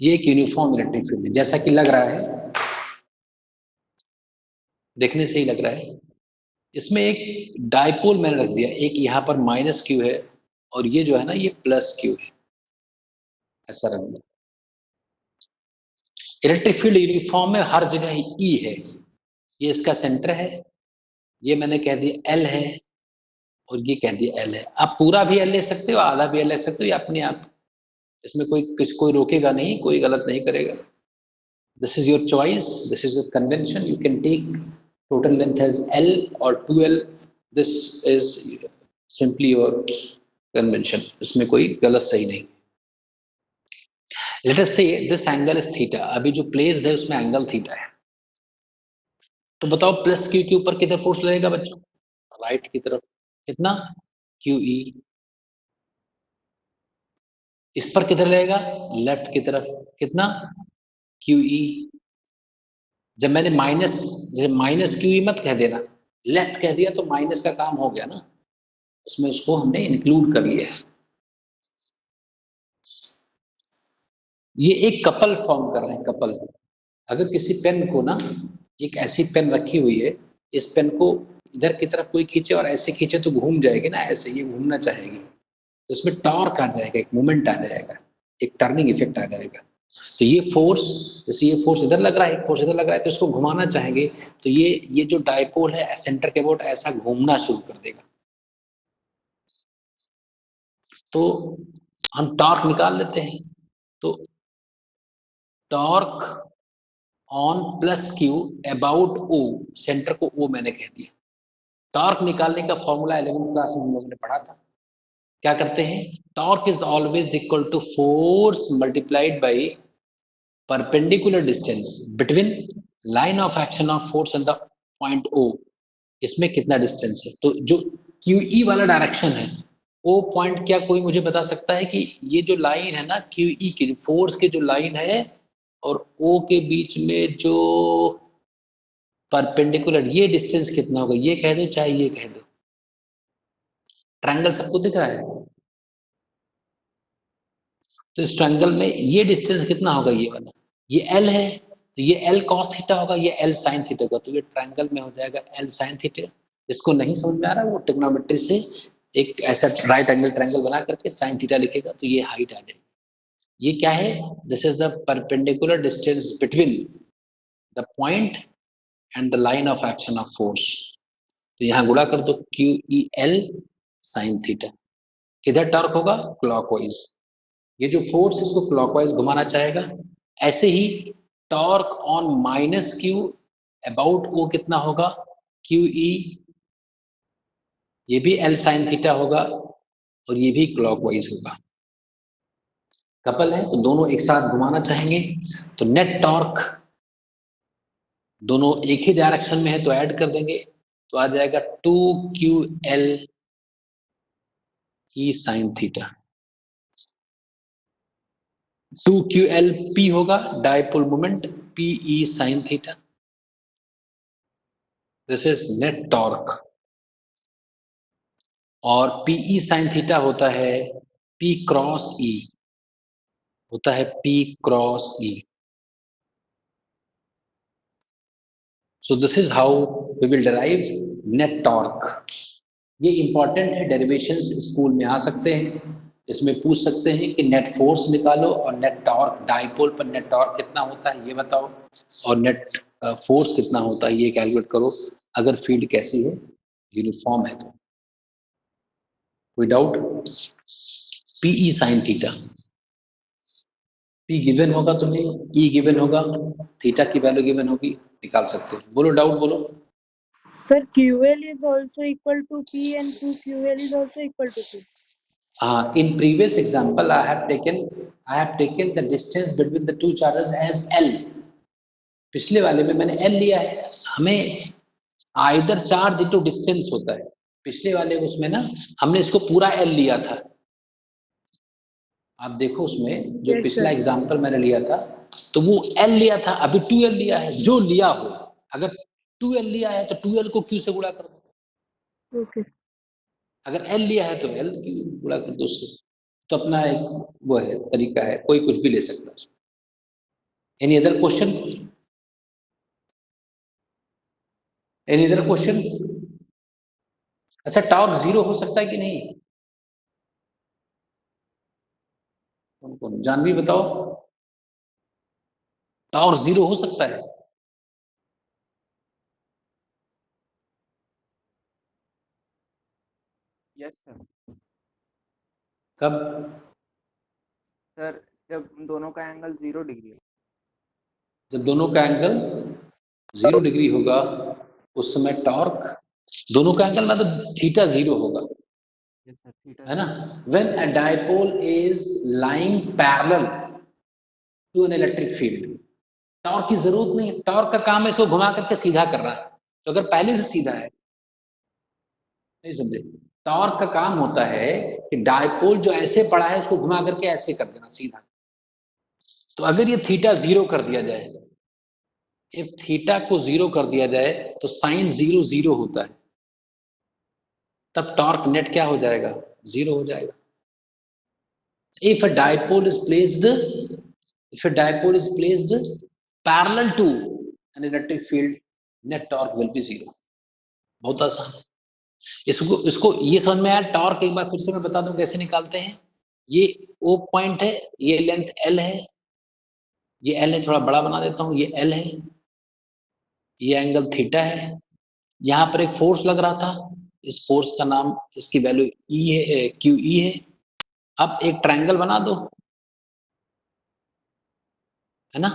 ये एक यूनिफॉर्म इलेक्ट्रिक फील्ड है जैसा कि लग रहा है, देखने से ही लग रहा है। इसमें एक डाइपोल मैंने रख दिया, एक यहाँ पर माइनस क्यू है और ये जो है ना ये प्लस क्यू है, ऐसा रख दिया। इलेक्ट्रिक फील्ड यूनिफॉर्म में हर जगह ई है, ये इसका सेंटर है, ये मैंने कह दिया एल है और ये कह दिया एल है। आप पूरा भी एल ले सकते हो, आधा भी एल ले सकते हो, ये अपने आप, इसमें कोई रोकेगा नहीं, कोई गलत नहीं करेगा। This is your choice, this is your convention, you can take total length as L और 2l, this is simply your convention, इसमें कोई गलत सही नहीं। लेट अस से दिस एंगल इज थीटा, अभी जो प्लेस्ड है उसमें एंगल थीटा है, तो बताओ प्लस क्यू के ऊपर किधर फोर्स लगेगा बच्चों, राइट की तरफ, कितना, क्यू ई। इस पर किधर लगेगा, लेफ्ट की तरफ, कितना, क्यू ई। जब मैंने माइनस क्यू ई मत कह देना, लेफ्ट कह दिया तो माइनस का काम हो गया ना, उसमें उसको हमने इंक्लूड कर लिया। ये एक कपल फॉर्म कर रहे हैं, कपल। अगर किसी पेन को ना, एक ऐसी पेन रखी हुई है, इस पेन को इधर की तरफ कोई खींचे और ऐसे खींचे तो घूम जाएगी ना, ऐसे ये घूमना चाहेगी, तो उसमें टॉर्क आ जाएगा, एक मोमेंट आ जाएगा, एक टर्निंग इफेक्ट आ जाएगा। तो ये फोर्स, जैसे ये फोर्स इधर लग रहा है, एक फोर्स इधर लग रहा है, तो इसको घुमाना चाहेंगे तो ये जो डाइपोल है सेंटर के अबाउट ऐसा घूमना शुरू कर देगा। तो हम टॉर्क निकाल लेते हैं, तो torque on plus Q about O, center को ओ मैंने कह दिया। टॉर्क निकालने का फॉर्मूला 11th क्लास में हम लोगों ने पढ़ा था, क्या करते हैं, torque is always equal to force multiplied by perpendicular distance between line of action of force and the point O. इसमें कितना डिस्टेंस है, तो जो क्यू ई वाला डायरेक्शन है, ओ पॉइंट, क्या कोई मुझे बता सकता है कि ये जो लाइन है ना क्यू ई की, फोर्स की जो लाइन है और ओ के बीच में जो परपेंडिकुलर, ये डिस्टेंस कितना होगा, ये कह दो चाहे ये कह दो। ट्रायंगल सबको दिख रहा है, तो इस ट्रायंगल में ये डिस्टेंस कितना होगा, ये वाला, ये एल है, तो ये एल कॉस थीटा होगा, ये एल साइन थीटा होगा, तो ये ट्रायंगल में हो जाएगा एल साइन थीटा। इसको नहीं समझ में आ रहा है, वो ट्रिग्नोमेट्री से एक ऐसा राइट एंगल ट्रायंगल बना करके साइन थीटा लिखेगा तो ये हाइट आ जाएगी। ये क्या है, this is the perpendicular distance between the point and the line of action of force. तो यहाँ गुणा कर दो, q E l sine theta, किधर टॉर्क होगा, क्लॉकवाइज। ये जो फोर्स इसको क्लॉकवाइज घुमाना चाहेगा। ऐसे ही torque on minus q about O कितना होगा, क्यू ई, ये भी एल साइन थीटा होगा और ये भी क्लॉकवाइज होगा। कपल है तो दोनों एक साथ घुमाना चाहेंगे, तो नेट टॉर्क दोनों एक ही डायरेक्शन में है तो ऐड कर देंगे, तो आ जाएगा 2QL ई साइन थीटा। 2QL P होगा dipole moment, PE sine theta. This is net torque. और PE साइन थीटा होता है P क्रॉस E, होता है P cross E। So this is how we will derive net torque. ये important है, derivations school में आ सकते हैं, इसमें पूछ सकते हैं कि नेट फोर्स निकालो और नेट टॉर्क, डाइपोल पर नेट टॉर्क कितना होता है ये बताओ, और नेट फोर्स कितना होता है ये कैलकुलेट करो, अगर फील्ड कैसी है, यूनिफॉर्म है तो। कोई doubt? PE sine theta, P given होगा तुम्हें, E गिवन होगा, थीटा की वैल्यू गिवन होगी, निकाल सकते हो। बोलो डाउट बोलो। Sir, QL is also equal to P and 2QL is also equal to P. In previous example, I have taken the distance between the two charges as L. पिछले वाले में मैंने L लिया है, हमें आइदर चार्ज इनटू डिस्टेंस होता है, पिछले वाले उसमें ना हमने इसको पूरा L लिया था। आप देखो उसमें जो Yes, पिछला sir. एग्जाम्पल मैंने लिया था तो वो L लिया था, अभी 2L लिया है, जो लिया हो, अगर 2L लिया है तो 2L को Q से गुणा कर दो, Okay. अगर L लिया है तो L की गुणा कर दो उससे। तो अपना एक वो है, तरीका है, कोई कुछ भी ले सकता है। Any other question? Any other question? अच्छा, टॉर्क जीरो हो सकता है कि नहीं? कौन कौन, जानवी बताओ, टॉर्क जीरो हो सकता है? Yes sir. कब? सर जब दोनों का एंगल 0 डिग्री है। जब दोनों का एंगल 0 डिग्री होगा उस समय टॉर्क, दोनों का एंगल मतलब थीटा 0 होगा, यस सर, थीटा है ना? When a dipole is lying parallel to an electric field, torque की जरूरत नहीं है, टॉर्क का काम है इसको घुमा करके सीधा करना है, तो अगर पहले से सीधा है, नहीं समझे? टॉर्क का काम होता है कि डायपोल जो ऐसे पड़ा है उसको घुमा करके ऐसे कर देना सीधा। तो अगर ये थीटा 0 कर दिया जाए, इफ थीटा को 0 कर दिया जाए तो साइन 0 0 होता है, तब टॉर्क नेट क्या हो जाएगा? 0 हो जाएगा। If a dipole is placed, if a dipole is placed parallel to an electric field, net torque will be 0। बहुत आसान। इसको इसको ये समझ में आया? टॉर्क एक बार फिर से मैं बता दूं कैसे निकालते हैं। ये O पॉइंट है, ये लेंथ L है, ये L है, थोड़ा बड़ा बना देता हूं, ये L है, ये एंगल थीटा है, यहाँ पर एक फोर्स लग रहा था, इस फोर्स का नाम, इसकी वैल्यू E है, QE है। अब एक ट्रायंगल बना दो, है ना?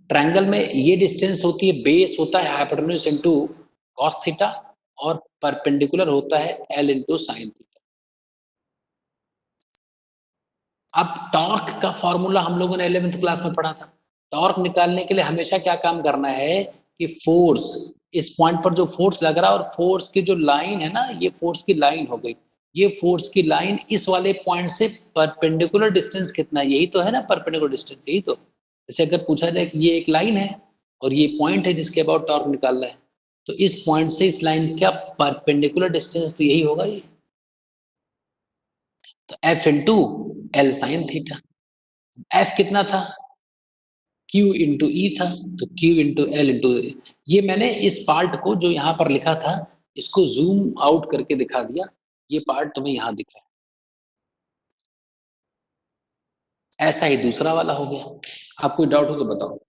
ट्रायंगल में ये डिस्टेंस होती है, बेस होता है हाइपोटेन्यूज इनटू कॉस थीटा, और परपेंडिकुलर होता है L इनटू साइन थीटा। अब टॉर्क का फॉर्मूला हम लोगों ने 11th क्लास में पढ़ा था। टॉर्क निकालने के लिए हमेशा क्या काम करना है कि फोर्स, इस पॉइंट पर जो फोर्स लग रहा है और फोर्स की जो लाइन है ना, ये फोर्स की लाइन हो गई, ये फोर्स की लाइन इस वाले पॉइंट से परपेंडिकुलर डिस्टेंस कितना है, यही तो है ना परपेंडिकुलर डिस्टेंस, यही तो। जैसे अगर पूछा जाए कि ये एक लाइन है और ये पॉइंट है जिसके अबाउट टॉर्क निकालना है, तो इस पॉइंट से इस लाइन का परपेंडिकुलर डिस्टेंस तो यही होगा ये, तो F into L sine theta. F कितना था? Q इंटू ई था, तो Q इंटू एल इंटू, ये मैंने इस पार्ट को जो यहाँ पर लिखा था इसको जूम आउट करके दिखा दिया, ये पार्ट तुम्हें यहाँ दिख रहा है। ऐसा ही दूसरा वाला हो गया। आप कोई डाउट हो तो बताओ।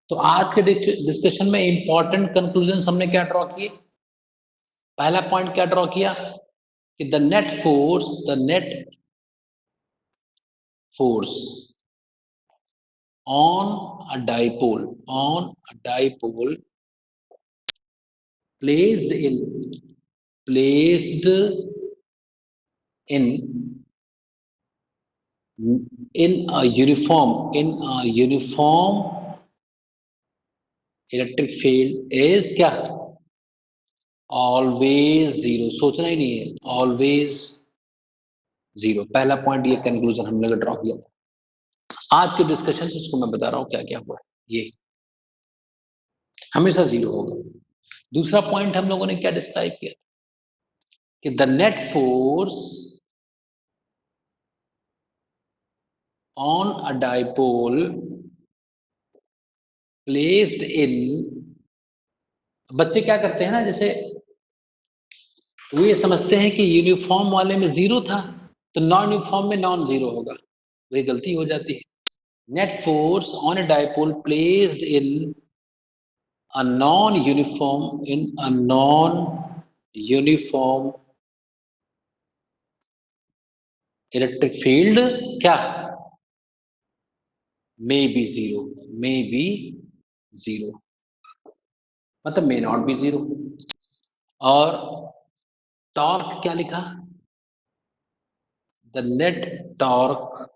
तो आज के डिस्कशन में इंपॉर्टेंट कंक्लूजन हमने क्या ड्रॉ किए? पहला पॉइंट क्या ड्रॉ किया कि the net force on a dipole placed in a uniform electric field is क्या ऑलवेज जीरो। सोचना ही नहीं है, ऑलवेज जीरो। पहला पॉइंट ये कंक्लूजन हम लोग ड्रॉ किया था आज के डिस्कशन से। इसको मैं बता रहा हूं क्या क्या हुआ। ये हमेशा जीरो होगा। दूसरा पॉइंट हम लोगों ने क्या डिस्क्राइब किया कि the net force on a dipole placed in, बच्चे क्या करते हैं ना, जैसे वो ये समझते हैं कि यूनिफॉर्म वाले में जीरो था तो नॉन यूनिफॉर्म में नॉन जीरो होगा, वही गलती हो जाती है। Net force on a dipole placed in a non-uniform electric field क्या मे बी जीरो, मतलब मे नॉट बी जीरो। और टॉर्क क्या लिखा, the net torque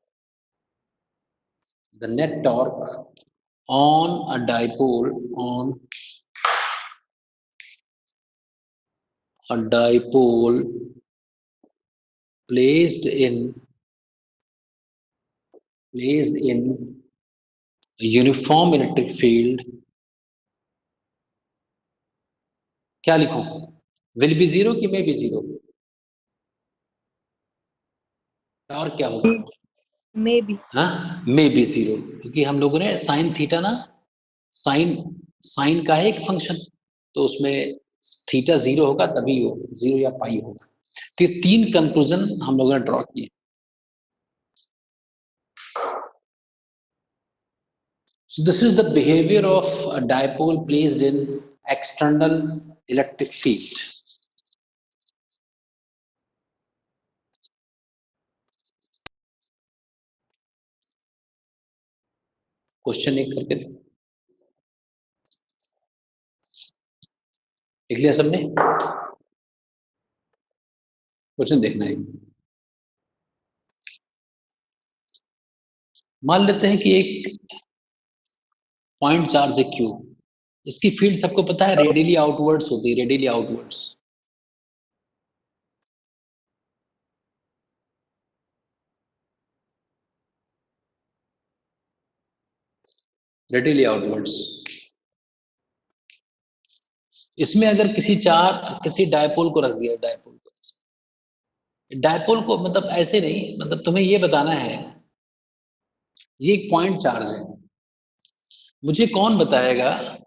on a dipole placed in a uniform electric field, क्या लिखूं, will be zero कि may be zero, और क्या होगा, मे बी। हाँ मे बी जीरो, क्योंकि हम लोगों ने साइन थीटा ना, साइन का है एक फंक्शन, तो उसमें थीटा जीरो होगा तभी वो जीरो या पाई होगा। तो ये तीन कंक्लूजन हम लोगों ने ड्रॉ किए। So this is the behavior of a dipole placed in external electric field. Question एक करके देख लिया सबने, क्वेश्चन देखना है। मान लेते हैं कि एक पॉइंट चार्ज है क्यू, इसकी फील्ड सबको पता है रेडियली आउटवर्ड्स होती है, रेडियली आउटवर्ड्स। Radially outwards. इसमें अगर किसी डायपोल को रख दिया, डायपोल को मतलब ऐसे नहीं, मतलब तुम्हें ये बताना है ये एक पॉइंट चार्ज है, मुझे कौन बताएगा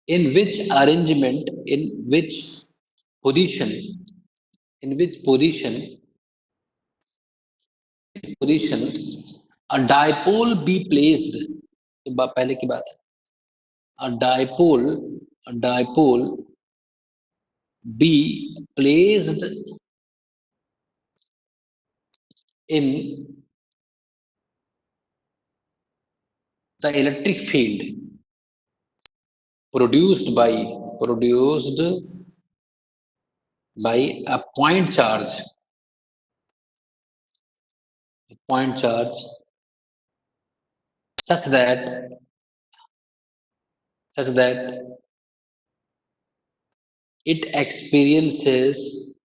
in which arrangement, in which position a dipole be placed, पहले की बात है, a dipole be placed in the electric field produced by a point charge such that it experiences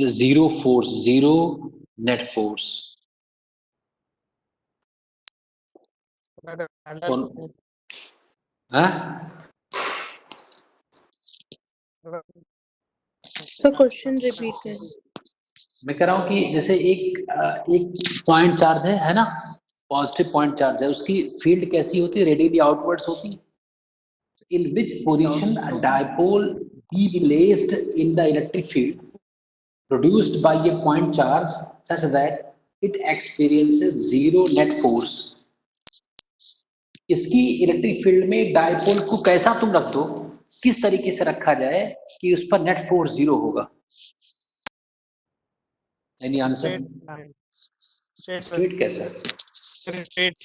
zero force, zero net force. कौन, हाँ तो question repeat करें। मैं कह रहा हूँ कि जैसे एक पॉइंट चार्ज है ना, पॉजिटिव पॉइंट चार्ज है, उसकी फील्ड कैसी होती है, रेडियली आउटवर्ड्स होती है। In which position a dipole be placed in the electric field produced by a point charge such that it experiences zero net force. इसकी इलेक्ट्रिक फील्ड में dipole को कैसा तुम रख दो, किस तरीके से रखा जाए कि उस पर नेट फोर्स जीरो होगा? Any answer? Straight line, straight straight कैसा? स्ट्रेट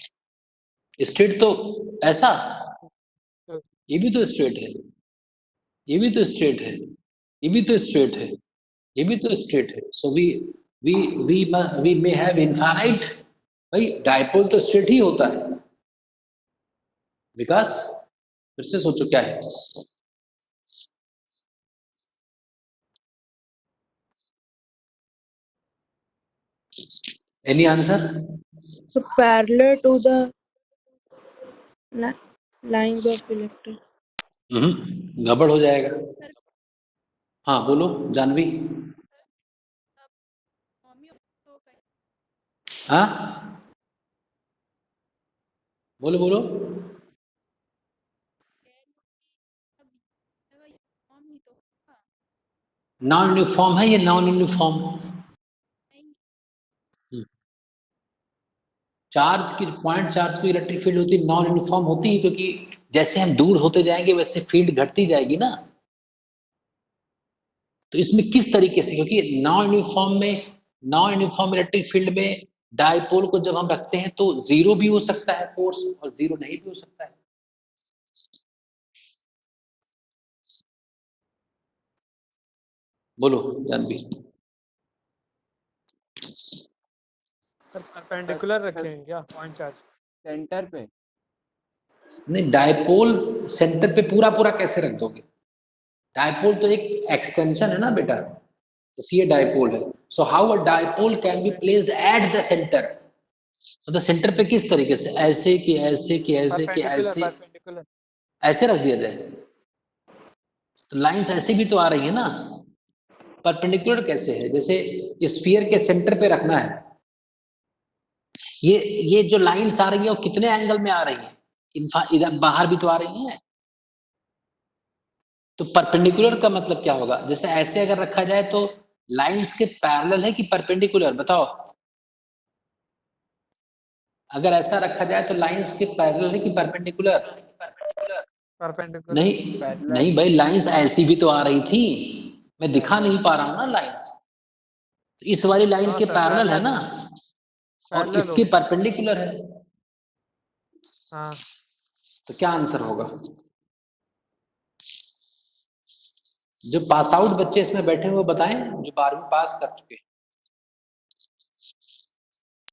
स्ट्रेट तो ऐसा, ये भी तो स्ट्रेट है, ये भी तो स्ट्रेट है, ये भी तो स्ट्रेट है, ये भी तो स्ट्रेट है। So we we may have infinite. भाई डायपोल तो स्ट्रेट ही होता है। विकास फिर से सोचो क्या है? Any answer? So parallel to the lines of electric. गड़बड़ हो जाएगा। हाँ बोलो जानवी। हाँ बोलो बोलो। नॉन यूनिफॉर्म है ये, नॉन यूनिफॉर्म। चार्ज की पॉइंट चार्ज की इलेक्ट्रिक फील्ड होती है, नॉन यूनिफॉर्म होती है, क्योंकि जैसे हम दूर होते जाएंगे वैसे फील्ड घटती जाएगी ना। तो इसमें किस तरीके से, क्योंकि नॉन यूनिफॉर्म में, नॉन यूनिफॉर्म इलेक्ट्रिक फील्ड में डायपोल को जब हम रखते हैं तो जीरो भी हो सकता है फोर्स और जीरो नहीं भी हो सकता है। बोलो जानवी। सर परपेंडिकुलर रखेंगे क्या पॉइंट चार्ज? सेंटर पे। नहीं, डायपोल सेंटर पे पूरा पूरा कैसे रख दोगे? डायपोल तो एक एक्सटेंशन है ना बेटा, इसलिए डायपोल है। So how a dipole can be placed at the centre. तो सेंटर पे किस तरीके से, ऐसे कि ऐसे कि ऐसे कि परपेंडिकुलर ऐसे, परपेंडिकुलर ऐसे रख दिया जाए? तो लाइंस ऐसे भी तो आ रही है ना। परपेंडिकुलर कैसे है? जैसे स्फीयर के सेंटर पे रखना है, ये जो लाइंस आ रही है वो कितने एंगल में आ रही है? इधर बाहर भी तो आ रही है। तो परपेंडिकुलर का मतलब क्या होगा? जैसे ऐसे अगर रखा जाए तो लाइंस के पैरेलल है कि परपेंडिकुलर, बताओ। अगर ऐसा रखा जाए तो लाइंस के पैरेलल है कि परपेंडिकुलर? परपेंडिकुलर नहीं पैरेलल। नहीं भाई, लाइंस ऐसी भी तो आ रही थी, मैं दिखा नहीं पा रहा हूं ना लाइंस। तो इस वाली लाइन हाँ के सर पैरेलल है पैरेलल ना, और पैरेलल इसके होगी। परपेंडिकुलर है। हाँ तो क्या आंसर होगा? जो पास आउट बच्चे इसमें बैठे हुए बताएं, जो 12वीं पास कर चुके हैं,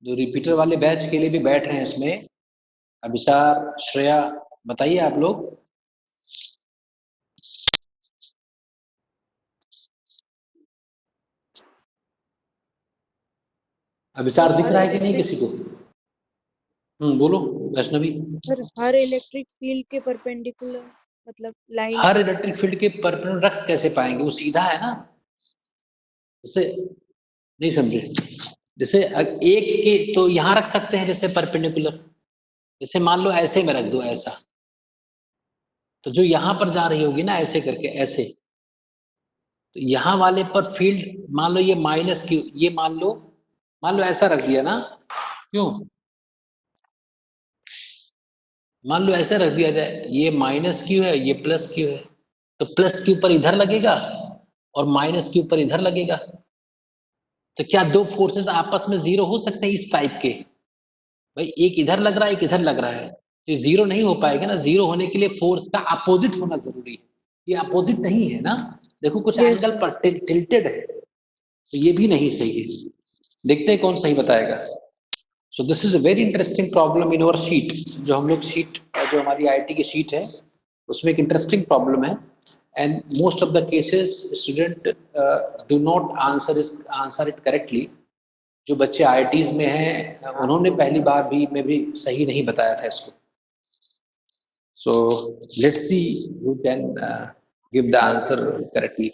जो रिपीटर वाले बैच के लिए भी बैठ रहे हैं इसमें, अभिसार, श्रेया, बताइए आप लोग। अभिसार दिख हर रहा है कि नहीं इलेक्ट्रिक किसी को? बोलो वैष्णवी। सर हर इलेक्ट्रिक फील्ड के परपेंडिकुलर मतलब लाइन। हर इलेक्ट्रिक फील्ड के परपेंडिकुलर रख कैसे पाएंगे, वो सीधा है ना। जैसे नहीं समझे, जैसे एक के तो यहां रख सकते हैं जैसे परपेंडिकुलर, जैसे मान लो ऐसे में रख दो ऐसा, तो जो यहां पर जा रही होगी ना ऐसे करके ऐसे, तो यहां वाले पर फील्ड मान लो ये माइनस क्यू, ये मान लो ऐसा रख दिया ना, क्यों? मान लो ऐसे रख दिया जाए, ये माइनस क्यू है, ये प्लस क्यू है, तो प्लस क्यू पर इधर लगेगा और माइनस क्यू पर इधर लगेगा। तो क्या दो फोर्सेस आपस में जीरो हो सकते हैं इस टाइप के? भाई एक इधर लग रहा है, एक इधर लग रहा है, तो जीरो नहीं हो पाएगा ना। जीरो होने के लिए फोर्स का अपोजिट होना जरूरी है, ये अपोजिट नहीं है ना। देखो कुछ Yes. एंगल पर टिल्टेड है, तो ये भी नहीं सही है। देखते हैं कौन सही बताएगा। So this is a very interesting problem in our sheet. जो हम लोग शीट, जो हमारी आईटी की शीट है, उसमें एक इंटरेस्टिंग प्रॉब्लम है, and most of the cases student do not answer it correctly. जो बच्चे आईआईटीज में हैं उन्होंने पहली बार भी में भी सही नहीं बताया था इसको। So let's see who can give the answer correctly.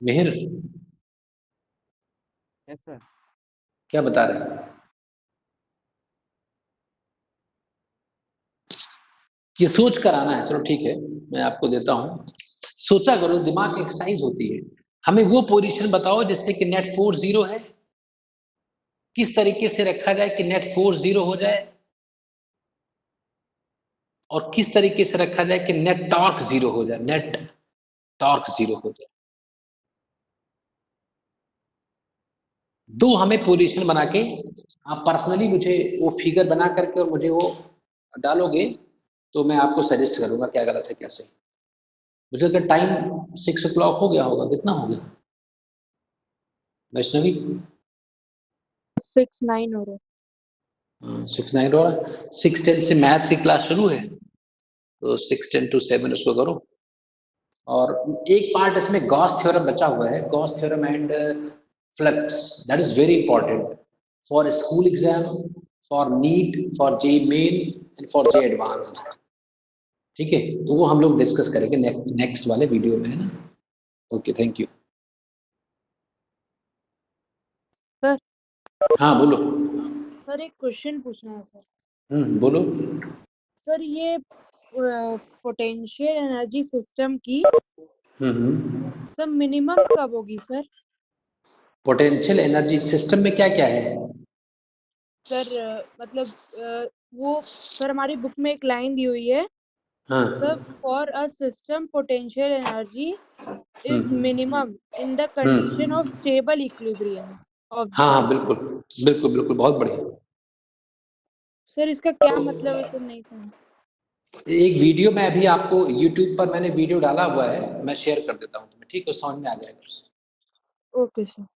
Mihir yes sir. क्या बता रहे हैं? ये सोच कर आना है। चलो ठीक है, मैं आपको देता हूँ, सोचा करो, दिमाग की एक्सरसाइज होती है। हमें वो पोजीशन बताओ जिससे कि नेट फोर्स 0 है, किस तरीके से रखा जाए कि नेट फोर्स 0 हो जाए, और किस तरीके से रखा जाए कि नेट टॉर्क 0 हो जाए, नेट टॉर्क 0 हो जाए। दो हमें पोजीशन बना के आप पर्सनली मुझे वो फिगर बना करके और मुझे वो डालोगे तो मैं आपको सजेस्ट करूंगा क्या गलत है क्या सही। मुझे अगर टाइम 6 o'clock हो गया होगा, कितना हो गया वैष्णवी? 6:09 हो रहा है। 6:09 हो रहा है। 6:10 से मैथ्स की क्लास शुरू है, तो 6:10 to 7 उसको करो। और एक पार्ट इसमें गॉस थ्योरम बचा हुआ है, Gauss theorem and flux, that is very important for school exam, for NEET, for JEE Main and for JEE Advanced. ठीक है, तो वो हम लोग डिस्कस करेंगे नेक्स्ट वाले वीडियो में, है ना। Okay, thank you. सर हाँ बोलो। सर एक क्वेश्चन पूछना है सर। बोलो। सर ये पोटेंशियल एनर्जी सिस्टम की सर मिनिमम कब होगी सर? पोटेंशियल एनर्जी सिस्टम में क्या क्या है? सर मतलब वो सर हमारी बुक में एक लाइन दी हुई है, हाँ sir for a system potential energy is minimum in the condition of hmm stable equilibrium of हाँ हाँ, बिल्कुल बिल्कुल बिल्कुल, बहुत बढ़िया। सर इसका क्या मतलब है सर? नहीं समझ। एक वीडियो में अभी आपको YouTube पर मैंने वीडियो डाला हुआ है, मैं शेयर कर देता हूँ तुम्हें, ठीक है, समझ में आ जाएगा। Okay sir.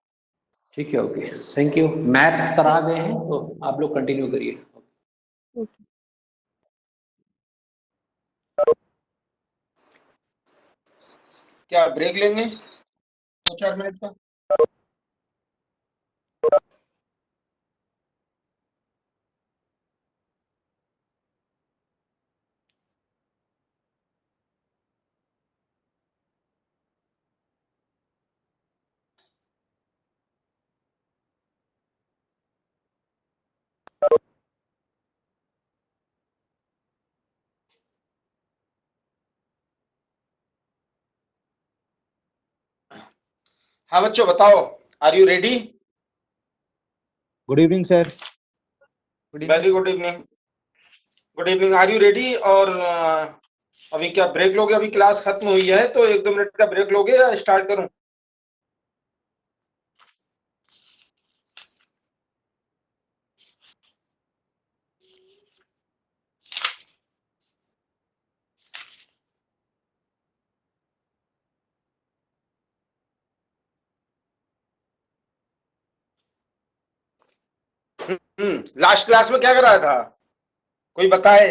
ठीक है, okay, thank you. Maths sir आ गए हैं तो आप लोग कंटिन्यू करिए। ओके। क्या ब्रेक लेंगे 2-4 मिनट का? हाँ बच्चों बताओ, are you ready? Good evening sir. Very good evening. Good evening, are you ready? और अभी क्या ब्रेक लोगे? अभी क्लास खत्म हुई है तो 1-2 मिनट का ब्रेक लोगे या स्टार्ट करूं? लास्ट क्लास में क्या कराया था, कोई बताए?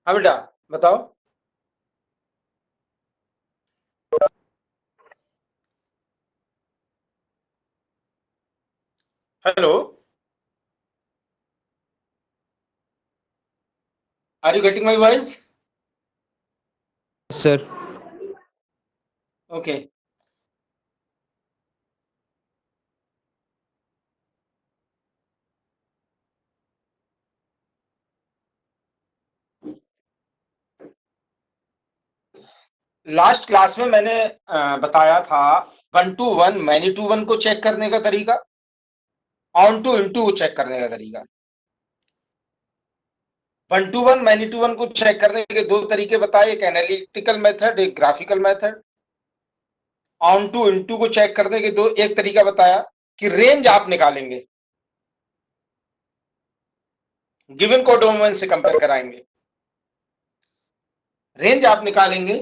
हाँ बेटा बताओ। Hello, are you getting my voice? Sir okay. Last class में मैंने बताया था 1 to 1 मैनी टू 1 को चेक करने का तरीका, ऑन टू इनटू को चेक करने का तरीका। 1 to 1 मैनी टू 1 को चेक करने के दो तरीके बताए, एक एनालिटिकल मेथड, एक graphical method. Onto into को चेक करने के एक तरीका बताया कि रेंज आप निकालेंगे, गिवन कोडोमेन से कंपेयर कराएंगे, रेंज आप निकालेंगे